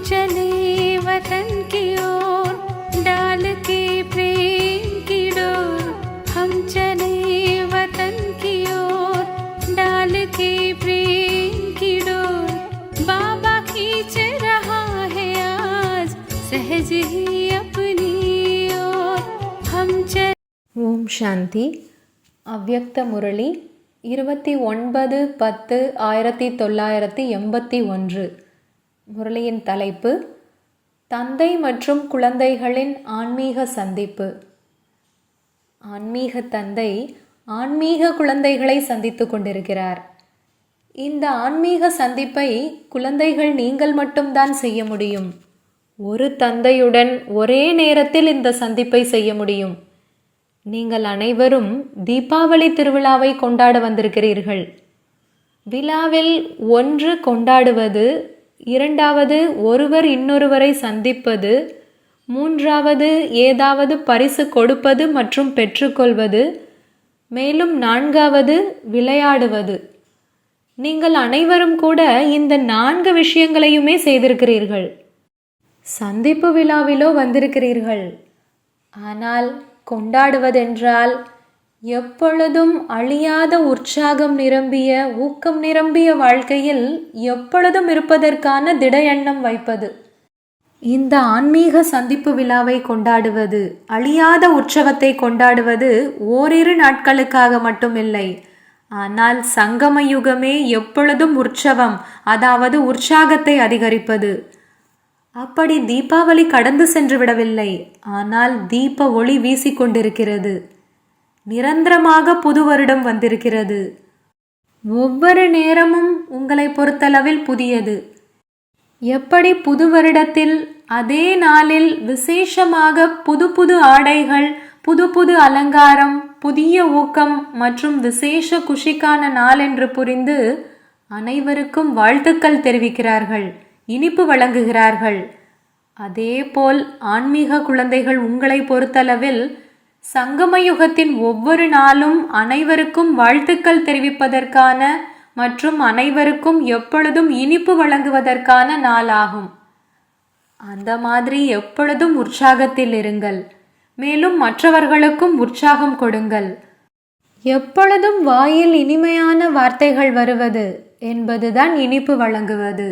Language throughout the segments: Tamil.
चले वतन की ओर डाल के प्रेम की डोर। हम चले वतन की ओर डाल के प्रेम की डोर। बाबा खींच रहा है आज सहज ही अपनी ओर। हम चले। ஓம் சாந்தி. அவ்யக்த முரளி 29/10/1981. முரளியின் தலைப்பு தந்தை மற்றும் குழந்தைகளின் ஆன்மீக சந்திப்பு. ஆன்மீக தந்தை ஆன்மீக குழந்தைகளை சந்தித்து கொண்டிருக்கிறார். இந்த ஆன்மீக சந்திப்பை குழந்தைகள் நீங்கள் மட்டும்தான் செய்ய முடியும். ஒரு தந்தையுடன் ஒரே நேரத்தில் இந்த சந்திப்பை செய்ய முடியும். நீங்கள் அனைவரும் தீபாவளி திருவிழாவை கொண்டாட வந்திருக்கிறீர்கள். விழாவில் ஒன்று கொண்டாடுவது, இரண்டாவது ஒருவர் இன்னொருவரை சந்திப்பது, மூன்றாவது ஏதாவது பரிசு கொடுப்பது மற்றும் பெற்றுக்கொள்வது, மேலும் நான்காவது விளையாடுவது. நீங்கள் அனைவரும் கூட இந்த 4 விஷயங்களையுமே செய்திருக்கிறீர்கள். சந்திப்பு விழாவிலோ வந்திருக்கிறீர்கள். ஆனால் கொண்டாடுவதென்றால் எப்பொழுதும் அழியாத உற்சாகம் நிரம்பிய, ஊக்கம் நிரம்பிய வாழ்க்கையில் எப்பொழுதும் இருப்பதற்கான திட எண்ணம் வைப்பது. இந்த ஆன்மீக சந்திப்பு விழாவை கொண்டாடுவது, அழியாத உற்சவத்தை கொண்டாடுவது ஓரிரு நாட்களுக்காக மட்டுமில்லை. ஆனால் சங்கம யுகமே எப்பொழுதும் உற்சவம், அதாவது உற்சாகத்தை அதிகரிப்பது. அப்படி தீபாவளி கடந்து சென்று விடவில்லை, ஆனால் தீப ஒளி வீசிக்கொண்டிருக்கிறது. நிரந்தரமாக புது வருடம் வந்திருக்கிறது. ஒவ்வொரு நேரமும் உங்களை பொறுத்தளவில் புதியது. எப்படி புது வருடத்தில் அதே நாளில் விசேஷமாக புது புது ஆடைகள், புது புது அலங்காரம், புதிய ஊக்கம் மற்றும் விசேஷ குஷிக்கான நாள் என்று புரிந்து அனைவருக்கும் வாழ்த்துக்கள் தெரிவிக்கிறார்கள், இனிப்பு வழங்குகிறார்கள். அதேபோல் ஆன்மீக குழந்தைகள் உங்களை பொறுத்தளவில் சங்கமயுகத்தின் ஒவ்வொரு நாளும் அனைவருக்கும் வாழ்த்துக்கள் தெரிவிப்பதற்கான மற்றும் அனைவருக்கும் எப்பொழுதும் இனிப்பு வழங்குவதற்கான நாளாகும். அந்த மாதிரி எப்பொழுதும் உற்சாகத்தில் இருங்கள். மேலும் மற்றவர்களுக்கும் உற்சாகம் கொடுங்கள். எப்பொழுதும் வாயில் இனிமையான வார்த்தைகள் வருவது என்பதுதான் இனிப்பு வழங்குவது.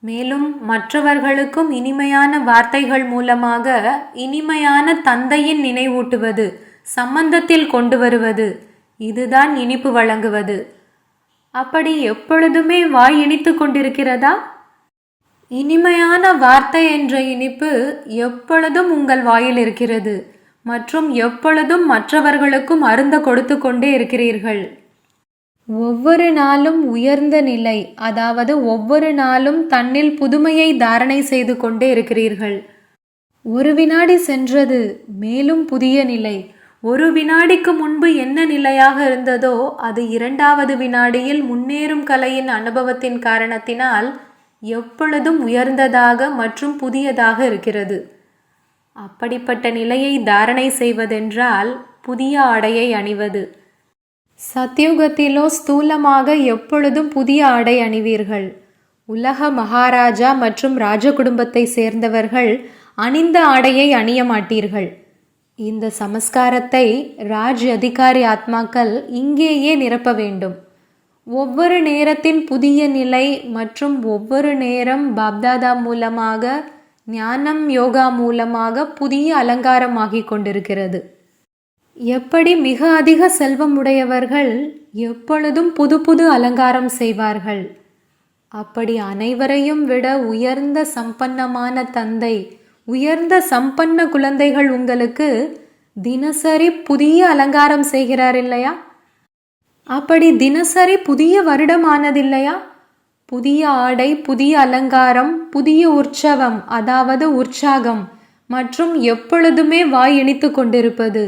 மேலும் மற்றவர்களுக்கும் இனிமையான வார்த்தைகள் மூலமாக இனிமையான தந்தையின் நினைவூட்டுவது, சம்பந்தத்தில் கொண்டு வருவது, இதுதான் இனிப்பு வழங்குவது. அப்படி எப்பொழுதுமே வாய் இனித்து கொண்டிருக்கிறதா? இனிமையான வார்த்தை என்ற இனிப்பு எப்பொழுதும் உங்கள் வாயில் இருக்கிறது மற்றும் எப்பொழுதும் மற்றவர்களுக்கும் அருந்த கொடுத்து கொண்டே இருக்கிறீர்கள். ஒவ்வொரு நாளும் உயர்ந்த நிலை, அதாவது ஒவ்வொரு நாளும் தன்னில் புதுமையை தாரணை செய்து கொண்டே இருக்கிறீர்கள். ஒரு வினாடி சென்றது, மேலும் புதிய நிலை. ஒரு வினாடிக்கு முன்பு என்ன நிலையாக இருந்ததோ அது 2வது வினாடியில் முன்னேறும் கலையின் அனுபவத்தின் காரணத்தினால் எப்பொழுதும் உயர்ந்ததாக மற்றும் புதியதாக இருக்கிறது. அப்படிப்பட்ட நிலையை தாரணை செய்வதென்றால் புதிய ஆடையை அணிவது. சத்யுகத்திலோ ஸ்தூலமாக எப்பொழுதும் புதிய ஆடை அணிவீர்கள். உலக மகாராஜா மற்றும் ராஜ குடும்பத்தை சேர்ந்தவர்கள் அணிந்த ஆடையை அணிய மாட்டீர்கள். இந்த சமஸ்காரத்தை ராஜ் அதிகாரி ஆத்மாக்கள் இங்கேயே நிரப்ப வேண்டும். ஒவ்வொரு நேரத்தின் புதிய நிலை மற்றும் ஒவ்வொரு நேரம் பாப்தாதா மூலமாக, ஞானம் யோகா மூலமாக புதிய அலங்காரமாகிக் கொண்டிருக்கிறது. எப்படி மிக அதிக செல்வம் உடையவர்கள் எப்பொழுதும் புது புது அலங்காரம் செய்வார்கள், அப்படி அனைவரையும் விட உயர்ந்த சம்பன்னமான தந்தை, உயர்ந்த சம்பன்ன குழந்தைகள் உங்களுக்கு தினசரி புதிய அலங்காரம் செய்கிறார் இல்லையா? அப்படி தினசரி புதிய வருடமானதில்லையா? புதிய ஆடை, புதிய அலங்காரம், புதிய உற்சவம், அதாவது உற்சாகம் மற்றும் எப்பொழுதுமே வாய் இனித்து கொண்டிருப்பது.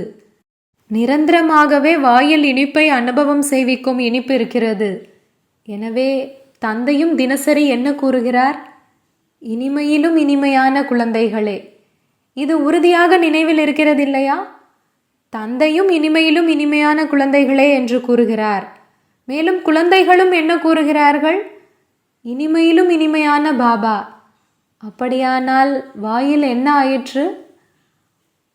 நிரந்தரமாகவே வாயில் இனிப்பை அனுபவம் செய்விக்கும் இனிப்பு இருக்கிறது. எனவே தந்தையும் தினசரி என்ன கூறுகிறார்? இனிமையிலும் இனிமையான குழந்தைகளே. இது உறுதியாக நினைவில் இருக்கிறது இல்லையா? தந்தையும் இனிமையிலும் இனிமையான குழந்தைகளே என்று கூறுகிறார். மேலும் குழந்தைகளும் என்ன கூறுகிறார்கள்? இனிமையிலும் இனிமையான பாபா. அப்படியானால் வாயில் என்ன ஆயிற்று?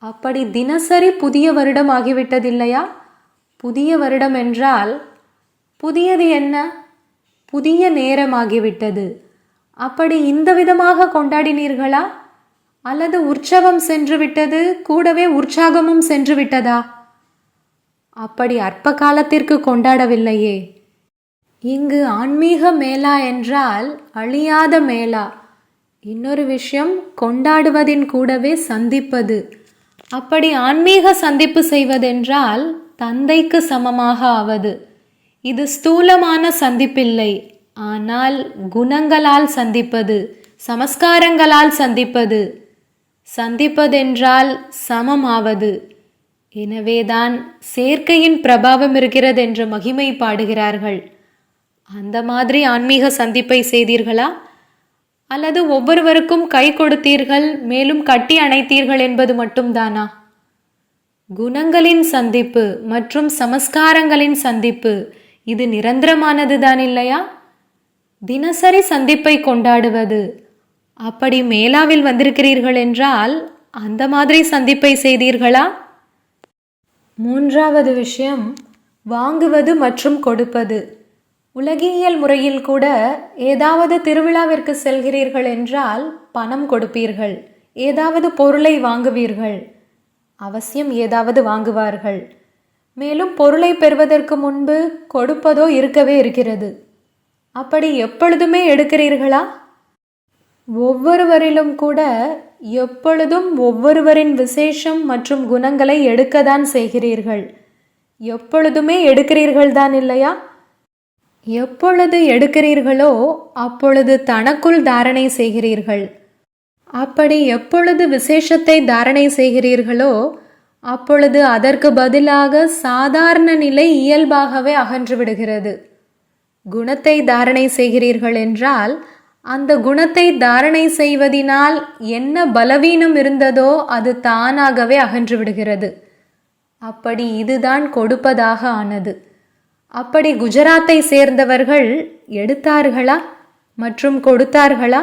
அப்படி தினசரி புதிய வருடம் ஆகிவிட்டதில்லையா? புதிய வருடம் என்றால் புதியது என்ன? புதிய நேரமாகிவிட்டது. அப்படி இந்த விதமாக கொண்டாடினீர்களா? அல்லது உற்சவம் சென்று விட்டது, கூடவே உற்சாகமும் சென்று விட்டதா? அப்படி அற்ப காலத்திற்கு கொண்டாடவில்லையே. இங்கு ஆன்மீக மேளா என்றால் அழியாத மேளா. இன்னொரு விஷயம், கொண்டாடுவதின் கூடவே சந்திப்பது. அப்படி ஆன்மீக சந்திப்பு செய்வதென்றால் தந்தைக்கு சமமாக ஆவது. இது ஸ்தூலமான சந்திப்பில்லை, ஆனால் குணங்களால் சந்திப்பது, சமஸ்காரங்களால் சந்திப்பது. சந்திப்பதென்றால் சமமாவது. எனவேதான் சேர்க்கையின் பிரபாவம் இருக்கிறது என்ற மகிமை பாடுகிறார்கள். அந்த மாதிரி ஆன்மீக சந்திப்பை செய்தீர்களா? அல்லது ஒவ்வொருவருக்கும் கை கொடுத்தீர்கள், மேலும் கட்டி அணைத்தீர்கள் என்பது மட்டும்தானா? குணங்களின் சந்திப்பு மற்றும் சமஸ்காரங்களின் சந்திப்பு இது நிரந்தரமானது தான் இல்லையா? தினசரி சந்திப்பை கொண்டாடுவது. அப்படி மேலாவில் வந்திருக்கிறீர்கள் என்றால் அந்த மாதிரி சந்திப்பை செய்தீர்களா? மூன்றாவது விஷயம், வாங்குவது மற்றும் கொடுப்பது. உலகியல் முறையில் கூட ஏதாவது திருவிழாவிற்கு செல்கிறீர்கள் என்றால் பணம் கொடுப்பீர்கள், ஏதாவது பொருளை வாங்குவீர்கள், அவசியம் ஏதாவது வாங்குவார்கள். மேலும் பொருளை பெறுவதற்கு முன்பு கொடுப்பதோ இருக்கவே இருக்கிறது. அப்படி எப்பொழுதுமே எடுக்கிறீர்களா? ஒவ்வொருவரிலும் கூட எப்பொழுதும் ஒவ்வொருவரின் விசேஷம் மற்றும் குணங்களை எடுக்கத்தான் செய்கிறீர்கள். எப்பொழுதுமே எடுக்கிறீர்கள் தான் இல்லையா? எப்பொழுது எடுக்கிறீர்களோ அப்பொழுது தனக்குள் தாரணை செய்கிறீர்கள். அப்படி எப்பொழுது விசேஷத்தை தாரணை செய்கிறீர்களோ அப்பொழுது அதற்கு பதிலாக சாதாரண நிலை இயல்பாகவே அகன்று விடுகிறது. குணத்தை தாரணை செய்கிறீர்கள் என்றால் அந்த குணத்தை தாரணை செய்வதினால் என்ன பலவீனம் இருந்ததோ அது தானாகவே அகன்று விடுகிறது. அப்படி இதுதான் கொடுப்பதாக ஆனது. அப்படி குஜராத்தை சேர்ந்தவர்கள் எடுத்தார்களா மற்றும் கொடுத்தார்களா?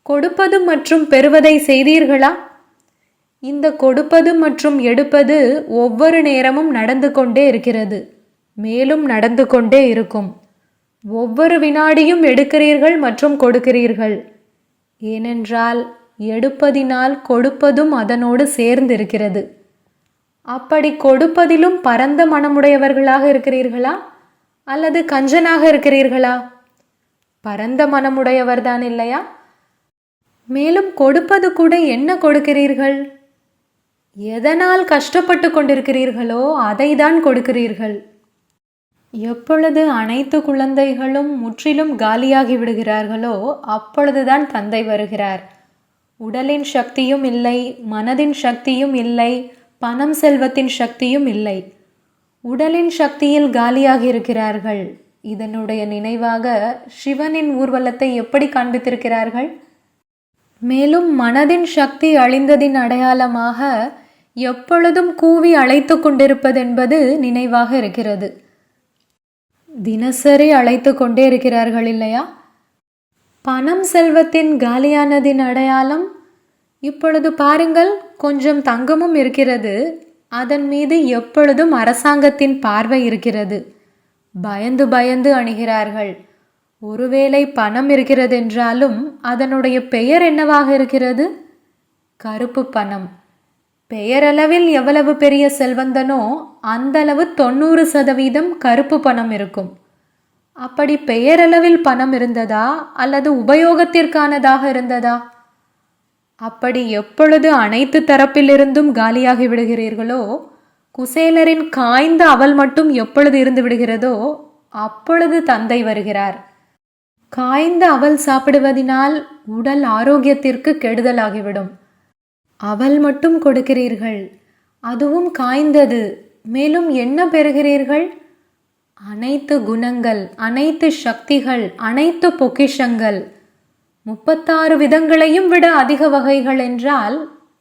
கொடுப்பது மற்றும் பெறுவதை செய்தீர்களா? இந்த கொடுப்பது மற்றும் எடுப்பது ஒவ்வொரு நேரமும் நடந்து கொண்டே இருக்கிறது, மேலும் நடந்து கொண்டே இருக்கும். ஒவ்வொரு வினாடியும் எடுக்கிறீர்கள் மற்றும் கொடுக்கிறீர்கள். ஏனென்றால் எடுப்பதினால் கொடுப்பதும் அதனோடு சேர்ந்திருக்கிறது. அப்படி கொடுப்பதிலும் பரந்த மனமுடையவர்களாக இருக்கிறீர்களா அல்லது கஞ்சனாக இருக்கிறீர்களா? பரந்த மனமுடையவர்தான் இல்லையா? மேலும் கொடுப்பது கூட என்ன கொடுக்கிறீர்கள்? எதனால் கஷ்டப்பட்டு கொண்டிருக்கிறீர்களோ அதை தான் கொடுக்கிறீர்கள். எப்பொழுது அனைத்து குழந்தைகளும் முற்றிலும் காலியாகி விடுகிறார்களோ அப்பொழுதுதான் தந்தை வருகிறார். உடலின் சக்தியும் இல்லை, மனதின் சக்தியும் இல்லை, பணம் செல்வத்தின் சக்தியும் இல்லை. உடலின் சக்தியில் காலியாகி இருக்கிறார்கள். இதனுடைய நினைவாக சிவனின் ஊர்வலத்தை எப்படி காண்பித்திருக்கிறார்கள்? மேலும் மனதின் சக்தி அழிந்ததின் அடையாளமாக எப்பொழுதும் கூவி அழைத்து கொண்டிருப்பதென்பது நினைவாக இருக்கிறது. தினசரி அழைத்து கொண்டே இருக்கிறார்கள் இல்லையா? பணம் செல்வத்தின் காலியானதின் அடையாளம் இப்பொழுது பாருங்கள், கொஞ்சம் தங்கமும் இருக்கிறது, அதன் மீது எப்பொழுதும் அரசாங்கத்தின் பார்வை இருக்கிறது. பயந்து பயந்து அணுகிறார்கள். ஒருவேளை பணம் இருக்கிறது என்றாலும் அதனுடைய பெயர் என்னவாக இருக்கிறது? கருப்பு பணம். பெயரளவில் எவ்வளவு பெரிய செல்வந்தனோ அந்தளவு 90% கருப்பு பணம் இருக்கும். அப்படி பெயரளவில் பணம் இருந்ததா அல்லது உபயோகத்திற்கானதாக இருந்ததா? அப்படி எப்பொழுது அனைத்து தரப்பிலிருந்தும் காலியாகி விடுகிறீர்களோ, குசேலரின் காய்ந்த அவல் மட்டும் எப்பொழுது இருந்து விடுகிறதோ அப்பொழுது தந்தை வருகிறார். காய்ந்த அவல் சாப்பிடுவதினால் உடல் ஆரோக்கியத்திற்கு கெடுதலாகிவிடும். அவல் மட்டும் கொடுக்கிறீர்கள், அதுவும் காய்ந்தது, மேலும் என்ன பெறுகிறீர்கள்? அனைத்து குணங்கள், அனைத்து சக்திகள், அனைத்து பொக்கிஷங்கள், 36 விதங்களையும் விட அதிக வகைகள் என்றால்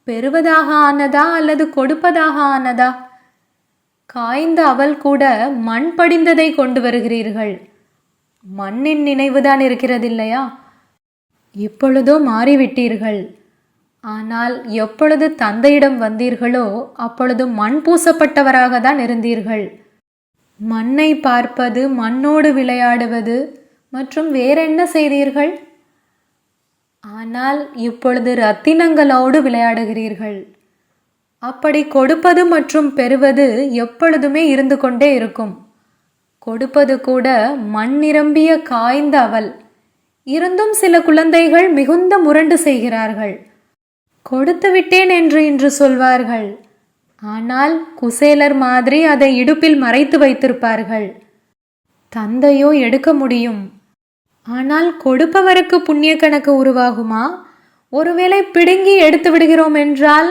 பெறுவதாக ஆனதா அல்லது கொடுப்பதாக ஆனதா? காய்ந்த அவல் கூட மண் படிந்ததை கொண்டு வருகிறீர்கள். மண்ணின் நினைவுதான் இருக்கிறதில்லையா? இப்பொழுதோ மாறிவிட்டீர்கள். ஆனால் எப்பொழுது தந்தையிடம் வந்தீர்களோ அப்பொழுது மண் பூசப்பட்டவராக தான் இருந்தீர்கள். மண்ணை பார்ப்பது, மண்ணோடு விளையாடுவது மற்றும் வேறென்ன செய்தீர்கள்? ஆனால் இப்பொழுது ரத்தினங்களோடு விளையாடுகிறீர்கள். அப்படி கொடுப்பது மற்றும் பெறுவது எப்பொழுதுமே இருந்து கொண்டே இருக்கும். கொடுப்பது கூட மண் நிரம்பிய காய்ந்த அவல். இருந்தும் சில குழந்தைகள் மிகுந்த முரண்டு செய்கிறார்கள். கொடுத்து விட்டேன் என்று இன்று சொல்வார்கள். ஆனால் குசேலர் மாதிரி அதை இடுப்பில் மறைத்து வைத்திருப்பார்கள். தந்தையோ எடுக்க முடியும். ஆனால் கொடுப்பவருக்கு புண்ணிய கணக்கு உருவாகுமா? ஒருவேளை பிடுங்கி எடுத்து விடுகிறோம் என்றால்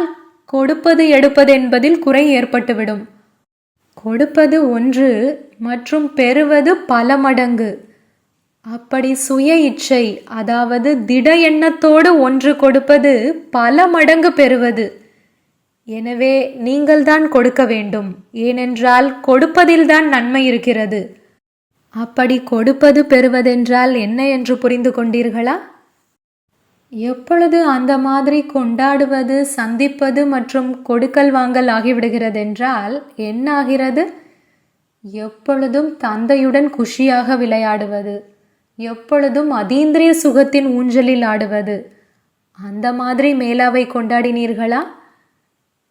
கொடுப்பது எடுப்பது என்பதில் குறை ஏற்பட்டுவிடும். கொடுப்பது ஒன்று மற்றும் பெறுவது பல மடங்கு. அப்படி சுய இச்சை, அதாவது திட எண்ணத்தோடு ஒன்று கொடுப்பது பல மடங்கு பெறுவது. எனவே நீங்கள்தான் கொடுக்க வேண்டும். ஏனென்றால் கொடுப்பதில்தான் நன்மை இருக்கிறது. அப்படி கொடுப்பது பெறுவதென்றால் என்ன என்று புரிந்து கொண்டீர்களா? எப்பொழுது அந்த மாதிரி கொண்டாடுவது, சந்திப்பது மற்றும் கொடுக்கல் வாங்கல் ஆகிவிடுகிறதென்றால் என்ன ஆகிறது? எப்பொழுதும் தந்தையுடன் குஷியாக விளையாடுவது, எப்பொழுதும் அதீந்திரிய சுகத்தின் ஊஞ்சலில் ஆடுவது. அந்த மாதிரி மேளாவை கொண்டாடினீர்களா?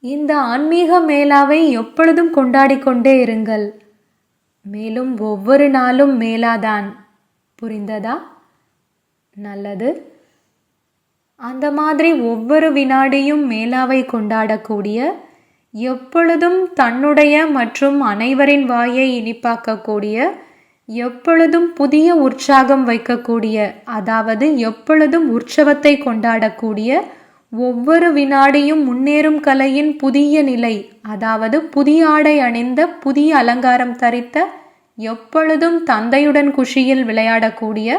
இந்த ஆன்மீக மேளாவை எப்பொழுதும் கொண்டாடிக்கொண்டே இருங்கள். மேலும் ஒவ்வொரு நாளும் மேலாதான். புரிந்ததா? நல்லது. அந்த மாதிரி ஒவ்வொரு வினாடியும் மேளாவை கொண்டாடக்கூடிய, எப்பொழுதும் தன்னுடைய மற்றும் அனைவரின் வாயை இனிப்பாக்கக்கூடிய, எப்பொழுதும் புதிய உற்சாகம் வைக்கக்கூடிய, அதாவது எப்பொழுதும் உற்சவத்தை கொண்டாடக்கூடிய, ஒவ்வொரு வினாடியும் முன்னேறும் கலையின் புதிய நிலை, அதாவது புதிய ஆடை அணிந்த, புதிய அலங்காரம் தரித்த, எப்பொழுதும் தந்தையுடன் குஷியில் விளையாடக்கூடிய,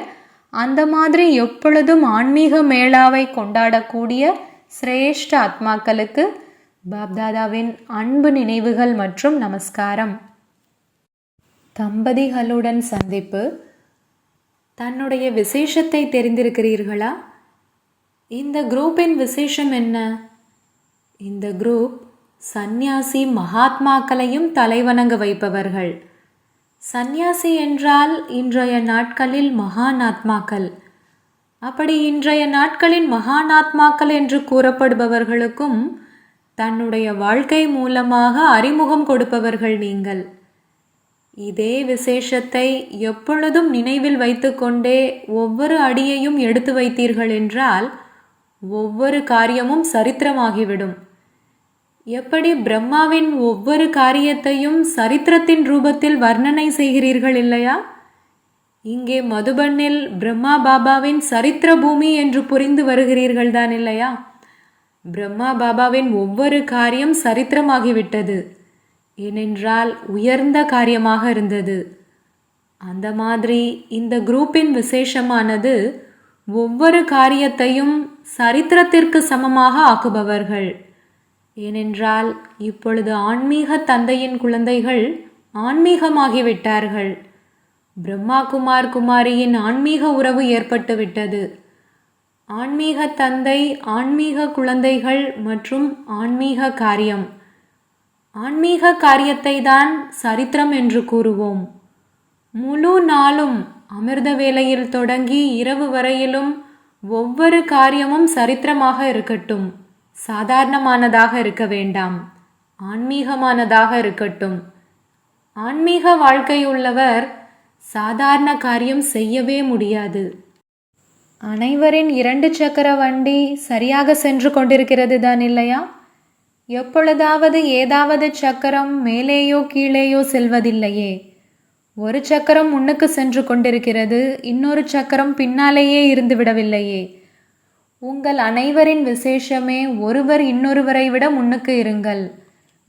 அந்த மாதிரி எப்பொழுதும் ஆன்மீக மேளாவை கொண்டாடக்கூடிய சிரேஷ்ட ஆத்மாக்களுக்கு பாப்தாதாவின் அன்பு நினைவுகள் மற்றும் நமஸ்காரம். தம்பதிகளுடன் சந்திப்பு. தன்னுடைய விசேஷத்தை தெரிந்திருக்கிறீர்களா? இந்த குரூப்பின் விசேஷம் என்ன? இந்த குரூப் சந்நியாசி மகாத்மாக்களையும் தலைவணங்க வைப்பவர்கள். சந்நியாசி என்றால் இன்றைய நாட்களில் மகான் ஆத்மாக்கள். அப்படி இன்றைய நாட்களின் மகான் ஆத்மாக்கள் என்று கூறப்படுபவர்களுக்கும் தன்னுடைய வாழ்க்கை மூலமாக அறிமுகம் கொடுப்பவர்கள் நீங்கள். இதே விசேஷத்தை எப்பொழுதும் நினைவில் வைத்துக்கொண்டே ஒவ்வொரு அடியையும் எடுத்து வைத்தீர்கள் என்றால் ஒவ்வொரு காரியமும் சரித்திரமாகிவிடும். எப்படி பிரம்மாவின் ஒவ்வொரு காரியத்தையும் சரித்திரத்தின் ரூபத்தில் வர்ணனை செய்கிறீர்கள் இல்லையா? இங்கே மதுபனில் பிரம்மா பாபாவின் சரித்திர பூமி என்று புரிந்து வருகிறீர்கள் தான் இல்லையா? பிரம்மா பாபாவின் ஒவ்வொரு காரியம் சரித்திரமாகிவிட்டது. ஏனென்றால் உயர்ந்த காரியமாக இருந்தது. அந்த மாதிரி இந்த குரூப்பின் விசேஷமானது ஒவ்வொரு காரியத்தையும் சரித்திரத்திற்கு சமமாக ஆக்குபவர்கள். ஏனென்றால் இப்பொழுது ஆன்மீக தந்தையின் குழந்தைகள் ஆன்மீகமாகிவிட்டார்கள். பிரம்மா குமார் குமாரியின் ஆன்மீக உறவு ஏற்பட்டுவிட்டது. ஆன்மீக தந்தை, ஆன்மீக குழந்தைகள் மற்றும் ஆன்மீக காரியம். ஆன்மீக காரியத்தை தான் சரித்திரம் என்று கூறுவோம். முழு நாளும் அமிர்த வேளையில் தொடங்கி இரவு வரையிலும் ஒவ்வொரு காரியமும் சரித்திரமாக இருக்கட்டும். சாதாரணமானதாக இருக்க வேண்டாம், ஆன்மீகமானதாக இருக்கட்டும். ஆன்மீக வாழ்க்கையுள்ளவர் சாதாரண காரியம் செய்யவே முடியாது. அனைவரின் 2 சக்கர வண்டி சரியாக சென்று கொண்டிருக்கிறது தான் இல்லையா? எப்பொழுதாவது ஏதாவது சக்கரம் மேலேயோ கீழேயோ செல்வதில்லையே. ஒரு சக்கரம் முன்னுக்கு சென்று கொண்டிருக்கிறது, இன்னொரு சக்கரம் பின்னாலேயே இருந்து விடவில்லையே. உங்கள் அனைவரின் விசேஷமே ஒருவர் இன்னொருவரை விட முன்னுக்கு இருங்கள்.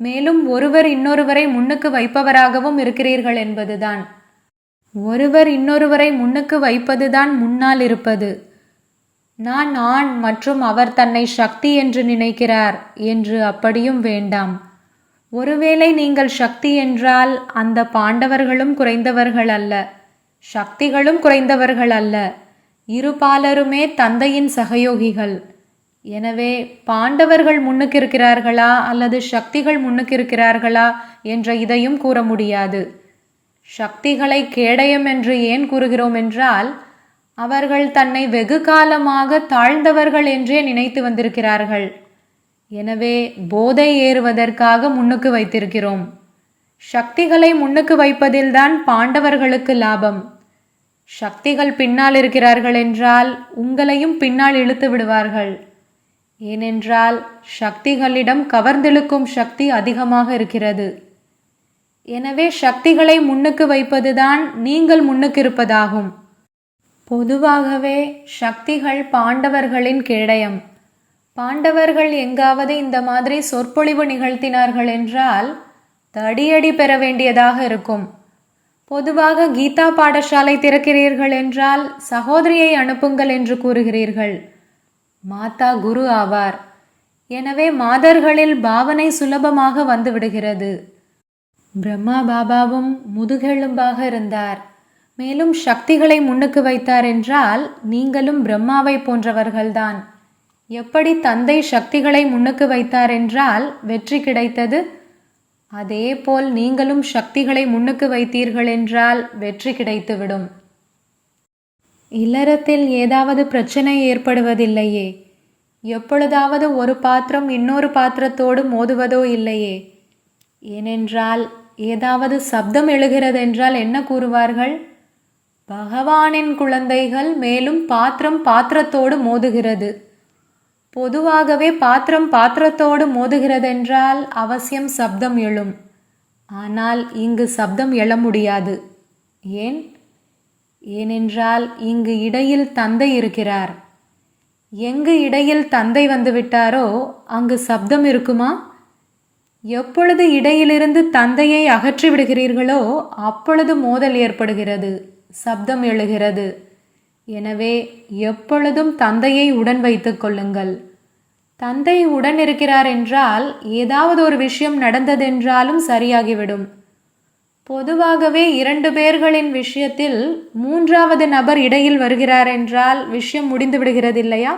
மேலும் ஒருவர் இன்னொருவரை முன்னுக்கு வைப்பவராகவும் இருக்கிறீர்கள் என்பதுதான். ஒருவர் இன்னொருவரை முன்னுக்கு வைப்பதுதான் முன்னால் இருப்பது. நான் ஆண் மற்றும் அவர் தன்னை சக்தி என்று நினைக்கிறார் என்று அப்படியும் வேண்டாம். ஒருவேளை நீங்கள் சக்தி என்றால் அந்த பாண்டவர்களும் குறைந்தவர்கள் அல்ல, சக்திகளும் குறைந்தவர்கள் அல்ல. இருபாலருமே தந்தையின் சகயோகிகள். எனவே பாண்டவர்கள் முன்னுக்கு இருக்கிறார்களா அல்லது சக்திகள் முன்னுக்கு இருக்கிறார்களா என்ற இதையும் கூற முடியாது. சக்திகளை கேடயம் என்று ஏன் கூறுகிறோம் என்றால், அவர்கள் தன்னை வெகு காலமாக தாழ்ந்தவர்கள் என்றே நினைத்து வந்திருக்கிறார்கள். எனவே போதை ஏறுவதற்காக முன்னுக்கு வைத்திருக்கிறோம். சக்திகளை முன்னுக்கு வைப்பதில்தான் பாண்டவர்களுக்கு லாபம். சக்திகள் பின்னால் இருக்கிறார்கள் என்றால் உங்களையும் பின்னால் இழுத்து விடுவார்கள். ஏனென்றால் சக்திகளிடம் கவர்ந்தெழுக்கும் சக்தி அதிகமாக இருக்கிறது. எனவே சக்திகளை முன்னுக்கு வைப்பதுதான் நீங்கள் முன்னுக்கு இருப்பதாகும். பொதுவாகவே சக்திகள் பாண்டவர்களின் கேடயம். பாண்டவர்கள் எங்காவது இந்த மாதிரி சொற்பொழிவு நிகழ்த்தினார்கள் என்றால் தடியடி பெற வேண்டியதாக இருக்கும். பொதுவாக கீதா பாடசாலை திறக்கிறீர்கள் என்றால் சகோதரியை அனுப்புங்கள் என்று கூறுகிறீர்கள். மாதா குரு ஆவார். எனவே மாதர்களில் பாவனை சுலபமாக வந்து விடுகிறது. பிரம்மா பாபாவும் முதுகெலும்பாக இருந்தார். மேலும் சக்திகளை முன்னுக்கு வைத்தார் என்றால் நீங்களும் பிரம்மாவை போன்றவர்கள்தான். எப்படி தந்தை சக்திகளை முன்னுக்கு வைத்தார் என்றால் வெற்றி கிடைத்தது, அதேபோல் நீங்களும் சக்திகளை முன்னுக்கு வைத்தீர்கள் என்றால் வெற்றி கிடைத்துவிடும். இல்லறத்தில் ஏதாவது பிரச்சனை ஏற்படுவதில்லையே. எப்பொழுதாவது ஒரு பாத்திரம் இன்னொரு பாத்திரத்தோடு மோதுவதோ இல்லையே. ஏனென்றால் ஏதாவது சப்தம் எழுகிறதென்றால் என்ன கூறுவார்கள்? பகவானின் குழந்தைகள், மேலும் பாத்திரம் பாத்திரத்தோடு மோதுகிறது. பொதுவாகவே பாத்திரம் பாத்திரத்தோடு மோதுகிறதென்றால் அவசியம் சப்தம் எழும். ஆனால் இங்கு சப்தம் எழ முடியாது. ஏனென்றால் இங்கு இடையில் தந்தை இருக்கிறார். எங்கு இடையில் தந்தை வந்துவிட்டாரோ அங்கு சப்தம் இருக்குமா? எப்பொழுது இடையிலிருந்து தந்தையை அகற்றி விடுகிறீர்களோ அப்பொழுது மோதல் ஏற்படுகிறது, சப்தம் எழுகிறது. எனவே எப்பொழுதும் தந்தையை உடன் வைத்துக் கொள்ளுங்கள். தந்தை உடன் இருக்கிறார் என்றால் ஏதாவது ஒரு விஷயம் நடந்ததென்றாலும் சரியாகிவிடும். பொதுவாகவே 2 பேர்களின் விஷயத்தில் 3வது நபர் இடையில் வருகிறார் என்றால் விஷயம் முடிந்து விடுகிறது இல்லையா?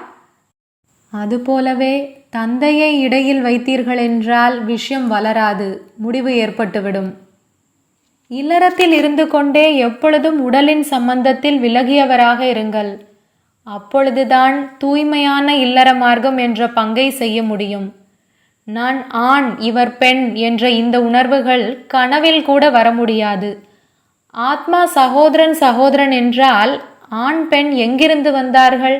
அதுபோலவே தந்தையை இடையில் வைத்தீர்கள் என்றால் விஷயம் வளராது, முடிவு ஏற்பட்டுவிடும். இல்லறத்தில் இருந்து கொண்டே எப்பொழுதும் உடலின் சம்பந்தத்தில் விலகியவராக இருங்கள். அப்பொழுதுதான் தூய்மையான இல்லற மார்க்கம் என்ற பங்கை செய்ய முடியும். நான் ஆண், இவர் பெண் என்ற இந்த உணர்வுகள் கனவில் கூட வர முடியாது. ஆத்மா சகோதரன் சகோதரன் என்றால் ஆண் பெண் எங்கிருந்து வந்தார்கள்?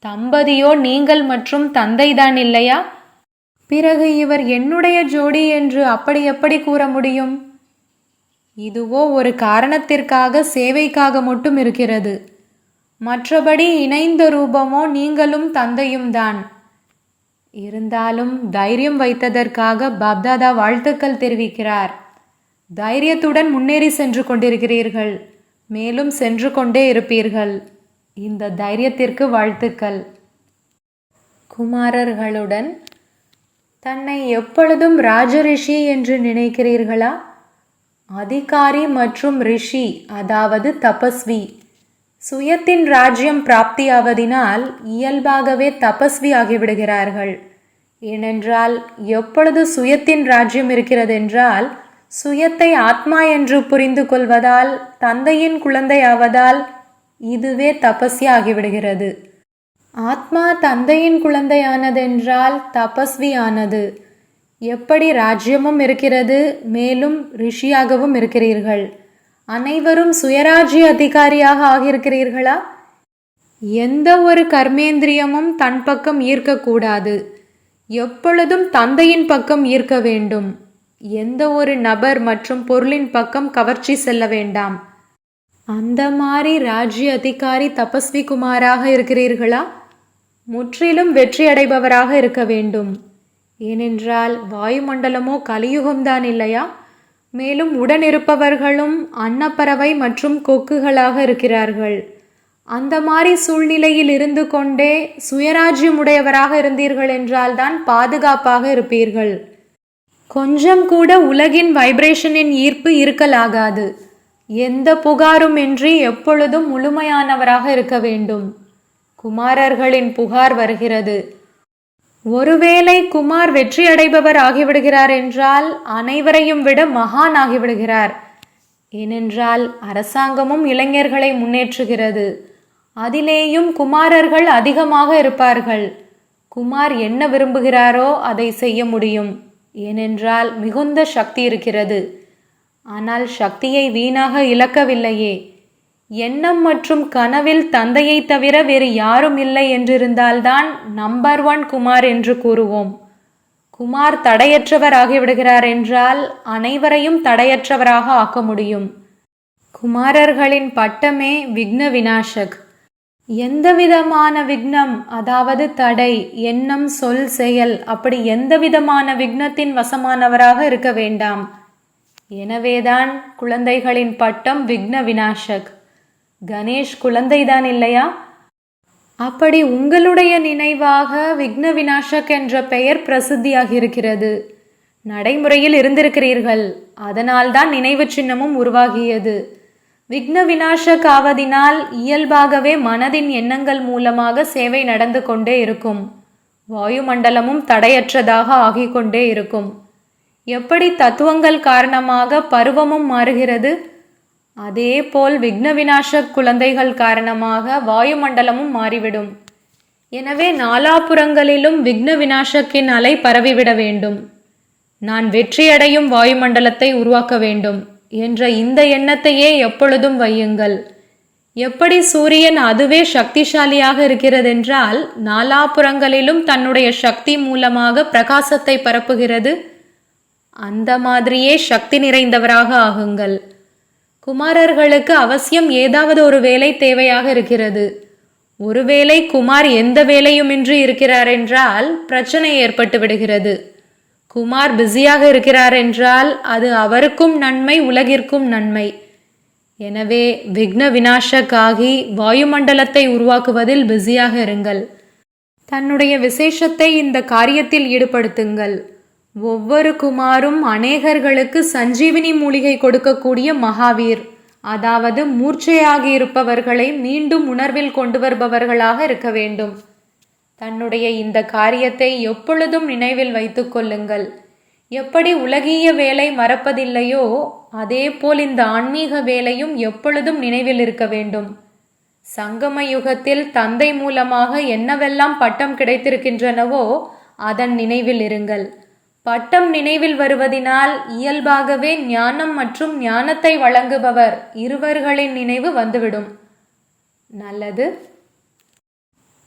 தம்பதியோ நீங்கள் மற்றும் தந்தைதான் இல்லையா? பிறகு இவர் என்னுடைய ஜோடி என்று அப்படி எப்படி கூற முடியும்? இதுவோ ஒரு காரணத்திற்காக, சேவைக்காக மட்டும் இருக்கிறது. மற்றபடி இணைந்த ரூபமோ நீங்களும் தந்தையும் தான். இருந்தாலும் தைரியம் வைத்ததற்காக பாப்தாதா வாழ்த்துக்கள் தெரிவிக்கிறார். தைரியத்துடன் முன்னேறி சென்று கொண்டிருக்கிறீர்கள், மேலும் சென்று கொண்டே இருப்பீர்கள். இந்த தைரியத்திற்கு வாழ்த்துக்கள். குமாரர்களுடன் தன்னை எப்பொழுதும் ராஜரிஷி என்று நினைக்கிறீர்களா? அதிகாரி மற்றும் ரிஷி, அதாவது தபஸ்வி. சுயத்தின் ராஜ்யம் பிராப்தியாவதினால் இயல்பாகவே தபஸ்வி ஆகிவிடுகிறார்கள். ஏனென்றால் எப்பொழுது சுயத்தின் ராஜ்யம் இருக்கிறதென்றால் சுயத்தை ஆத்மா என்று புரிந்து கொள்வதால், தந்தையின் குழந்தை ஆவதால் இதுவே தபஸ்யா ஆகிவிடுகிறது. ஆத்மா தந்தையின் குழந்தையானதென்றால் தபஸ்வி ஆனது. எப்படி ராஜ்யமும் இருக்கிறது, மேலும் ரிஷியாகவும் இருக்கிறீர்கள். அனைவரும் சுயராஜ்ய அதிகாரியாக ஆகியிருக்கிறீர்களா? எந்த ஒரு கர்மேந்திரியமும் தன் பக்கம் ஈர்க்கக்கூடாது. எப்பொழுதும் தந்தையின் பக்கம் ஈர்க்க வேண்டும். எந்த ஒரு நபர் மற்றும் பொருளின் பக்கம் கவர்ச்சி செல்ல வேண்டாம். அந்த மாதிரி ராஜ்ய அதிகாரி தபஸ்வி குமாராக இருக்கிறீர்களா? முற்றிலும் வெற்றி அடைபவராக இருக்க வேண்டும். ஏனென்றால் வாயுமண்டலமோ கலியுகம்தான் இல்லையா? மேலும் உடனிருப்பவர்களும் அன்னப்பறவை மற்றும் கொக்குகளாக இருக்கிறார்கள். அந்த மாதிரி சூழ்நிலையில் இருந்து கொண்டே சுயராஜ்யமுடையவராக இருந்தீர்கள் என்றால்தான் பாதுகாப்பாக இருப்பீர்கள். கொஞ்சம் கூட உலகின் வைப்ரேஷனின் ஈர்ப்பு இருக்கலாகாது. எந்த புகாரும் இன்றி எப்பொழுதும் முழுமையானவராக இருக்க வேண்டும். குமாரர்களின் புகார் வருகிறது. ஒருவேளை குமார் வெற்றி அடைபவர் ஆகிவிடுகிறார் என்றால் அனைவரையும் விட மகான் ஆகிவிடுகிறார். ஏனென்றால் அரசாங்கமும் இளைஞர்களை முன்னேற்றுகிறது. அதிலேயும் குமாரர்கள் அதிகமாக இருப்பார்கள். குமார் என்ன விரும்புகிறாரோ அதை செய்ய முடியும். ஏனென்றால் மிகுந்த சக்தி இருக்கிறது. ஆனால் சக்தியை வீணாக இழக்கவில்லையே. எண்ணம் மற்றும் கனவில் தந்தையை தவிர வேறு யாரும் இல்லை என்றிருந்தால்தான் நம்பர் 1 குமார் என்று கூறுவோம். குமார் தடையற்றவர் ஆகிவிடுகிறார் என்றால் அனைவரையும் தடையற்றவராக ஆக்க முடியும். குமாரர்களின் பட்டமே விக்ன விநாசக். எந்தவிதமான விக்னம், அதாவது தடை, எண்ணம், சொல், செயல், அப்படி எந்தவிதமான விக்னத்தின் வசமானவராக இருக்க வேண்டாம். எனவேதான் குழந்தைகளின் பட்டம் விக்ன விநாசக். கணேஷ் குழந்தைதான் இல்லையா? அப்படி உங்களுடைய நினைவாக விக்ன விநாசக் என்ற பெயர் பிரசித்தியாகி இருக்கிறது. நடைமுறையில் இருந்திருக்கிறீர்கள். அதனால்தான் நினைவு சின்னமும் உருவாகியது. விக்ன விநாசக் ஆவதினால் இயல்பாகவே மனதின் எண்ணங்கள் மூலமாக சேவை நடந்து கொண்டே இருக்கும். வாயுமண்டலமும் தடையற்றதாக ஆகிக்கொண்டே இருக்கும். எப்படி தத்துவங்கள் காரணமாக பருவமும் மாறுகிறது, அதே போல் விக்ன விநாசக் குழந்தைகள் காரணமாக வாயுமண்டலமும் மாறிவிடும். எனவே நாலாபுறங்களிலும் விக்ன விநாசக்கின் அலை பரவிவிட வேண்டும். நான் வெற்றியடையும் வாயுமண்டலத்தை உருவாக்க வேண்டும் என்ற இந்த எண்ணத்தையே எப்பொழுதும் வையுங்கள். எப்படி சூரியன் அதுவே சக்திசாலியாக இருக்கிறதென்றால் நாலாபுறங்களிலும் தன்னுடைய சக்தி மூலமாக பிரகாசத்தை பரப்புகிறது, அந்த மாதிரியே சக்தி நிறைந்தவராக ஆகுங்கள். குமாரர்களுக்கு அவசியம் ஏதாவது ஒரு வேலை தேவையாக இருக்கிறது. ஒருவேளை குமார் எந்த வேலையுமின்றி இருக்கிறார் என்றால் பிரச்சனை ஏற்பட்டு விடுகிறது. குமார் பிஸியாக இருக்கிறார் என்றால் அது அவருக்கும் நன்மை, உலகிற்கும் நன்மை. எனவே விக்ன விநாசக் ஆகி வாயுமண்டலத்தை உருவாக்குவதில் பிஸியாக இருங்கள். தன்னுடைய விசேஷத்தை இந்த காரியத்தில் ஈடுபடுத்துங்கள். ஒவ்வொரு குமாரும் அநேகர்களுக்கு சஞ்சீவினி மூலிகை கொடுக்கக்கூடிய மகாவீர், அதாவது மூர்ச்சையாகி இருப்பவர்களை மீண்டும் உணர்வில் கொண்டு வருபவர்களாக இருக்க வேண்டும். தன்னுடைய இந்த காரியத்தை எப்பொழுதும் நினைவில் வைத்துக் கொள்ளுங்கள். எப்படி உலகிய வேலை மறப்பதில்லையோ அதே போல் இந்த ஆன்மீக வேலையும் எப்பொழுதும் நினைவில் இருக்க வேண்டும். சங்கம யுகத்தில் தந்தை மூலமாக என்னவெல்லாம் பட்டம் கிடைத்திருக்கின்றனவோ அதன் நினைவில் இருங்கள். பட்டம் நினைவில் வருவதினால் இயல்பாகவே ஞானம் மற்றும் ஞானத்தை வழங்குபவர் இருவர்களின் நினைவு வந்துவிடும். நல்லது.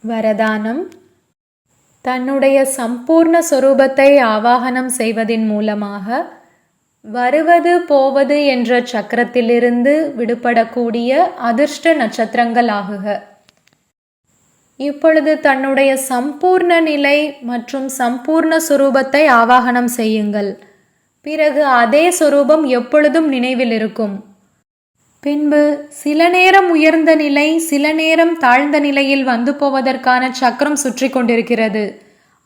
வரதானம். தன்னுடைய சம்பூர்ண சொரூபத்தை ஆவாகனம் செய்வதின் மூலமாக வருவது போவது என்ற சக்கரத்திலிருந்து விடுபடக்கூடிய அதிர்ஷ்ட நட்சத்திரங்கள் ஆகுக. இப்பொழுது தன்னுடைய சம்பூர்ண நிலை மற்றும் சம்பூர்ண சொரூபத்தை ஆவாகனம் செய்யுங்கள். பிறகு அதே சொரூபம் எப்பொழுதும் நினைவில் இருக்கும். பின்பு சில நேரம் உயர்ந்த நிலை, சில நேரம் தாழ்ந்த நிலையில் வந்து போவதற்கான சக்கரம் சுற்றி கொண்டிருக்கிறது.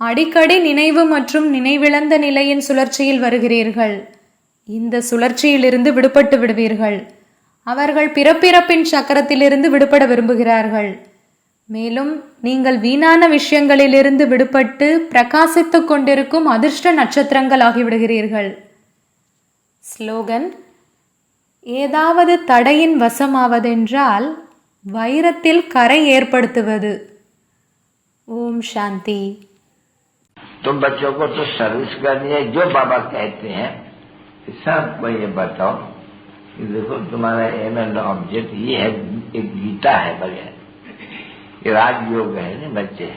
அடிக்கடி நினைவு மற்றும் நினைவிழந்த நிலையின் சுழற்சியில் வருகிறீர்கள். இந்த சுழற்சியிலிருந்து விடுபட்டு விடுவீர்கள். அவர்கள் பிறப்பிறப்பின் சக்கரத்திலிருந்து விடுபட விரும்புகிறார்கள். மேலும் நீங்கள் வீணான விஷயங்களிலிருந்து விடுபட்டு பிரகாசித்து கொண்டிருக்கும் அதிர்ஷ்ட நட்சத்திரங்கள் ஆகிவிடுகிறீர்கள். ஸ்லோகன். ஏதாவது தடையின் வசமாவதென்றால் வைரத்தில் கரை ஏற்படுத்துவது. ஓம் சாந்தி. तुम बच्चों को तो सर्विस करनी है, जो बाबा कहते हैं सबको ये बताओ कि देखो तुम्हारा एम एंड ऑब्जेक्ट ये है, एक गीता है बगैर, ये राजयोग है ना बच्चे।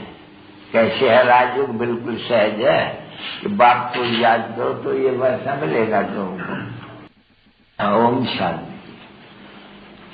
कैसे है राजयोग? बिल्कुल सहज है कि बाप को याद करो तो ये वर्षा मिलेगा तुमको। ओम शांति।